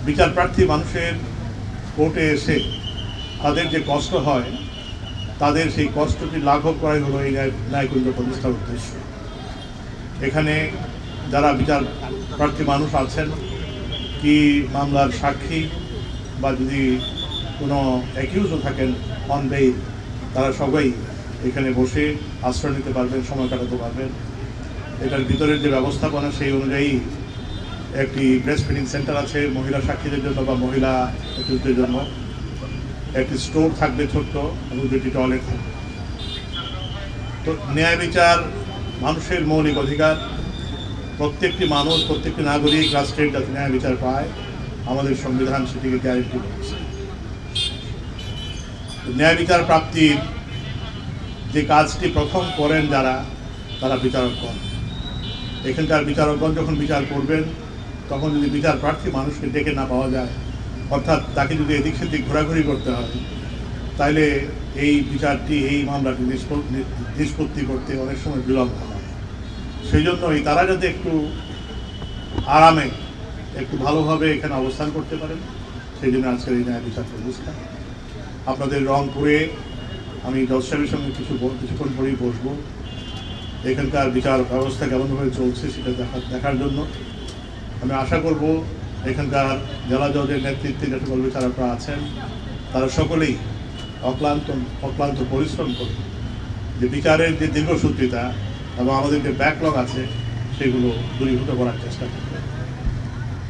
বিচার প্রার্থী মানুষের কোর্টে এসে তাদের যে কষ্ট হয়, তাদের সেই কষ্টটি লাঘব করাই হলো এই ন্যায়কেন্দ্র প্রতিষ্ঠার উদ্দেশ্য। এখানে যারা বিচার প্রার্থী মানুষ আছেন, কি মামলার সাক্ষী বা যদি কোনো অ্যাকিউজও থাকেন অন বেইল, তারা সবাই এখানে বসে আশ্রয় নিতে পারবেন, সময় কাটাতে পারবেন। এটার ভিতরের যে ব্যবস্থাপনা সেই অনুযায়ী একটি ব্রেস্ট ফিডিং সেন্টার আছে মহিলা সাক্ষীদের জন্য বা মহিলা অ্যাকিউজদের জন্য, একটি স্টোর থাকবে ছোট্ট এবং দুটি টয়লেট থাকবে। তো ন্যায় বিচার মানুষের মৌলিক অধিকার। প্রত্যেকটি মানুষ, প্রত্যেকটি নাগরিক রাষ্ট্রের যাতে ন্যায় বিচার পায়, আমাদের সংবিধান সেটিকে গ্যারেন্টি করছে। ন্যায় বিচার প্রাপ্তির যে কাজটি প্রথম করেন যারা, তারা বিচারকগণ। এখানকার বিচারকগণ যখন বিচার করবেন, তখন যদি বিচার প্রার্থী মানুষকে ডেকে না পাওয়া যায়, অর্থাৎ তাকে যদি এদিক সেদিক ঘোরাঘুরি করতে হয়, তাইলে এই বিচারটি, এই মামলাটি নিষ্পত্তি করতে অনেক সময় বিলম্ব হয়। সেই জন্যই তারা যাতে একটু আরামে, একটু ভালোভাবে এখানে অবস্থান করতে পারেন, সেই জন্য আজকের এই ন্যায় বিচার প্রতিষ্ঠা। আপনাদের রংপুরে আমি জজ সাহেবের সঙ্গে কিছুক্ষণ পরেই বসবো। এখানকার বিচার ব্যবস্থা কেমনভাবে চলছে সেটা দেখার জন্য আমি আশা করব এখানকার জেলা জজের নেতৃত্বে যে সকল বিচারকরা আছেন, তারা সকলেই অক্লান্ত পরিশ্রম করে যে বিচারের যে দীর্ঘসূত্রিতা এবং আমাদের যে ব্যাকলগ আছে সেগুলো দূরীভূত করার চেষ্টা করবে।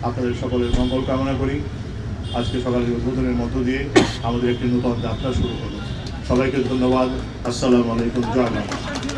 আপনাদের সকলের মঙ্গল কামনা করি। আজকে সকালের উদ্বোধনের মধ্য দিয়ে আমাদের একটি নূতন যাত্রা শুরু হলো। সবাইকে ধন্যবাদ। আসসালামু আলাইকুম। জয় বাংলা।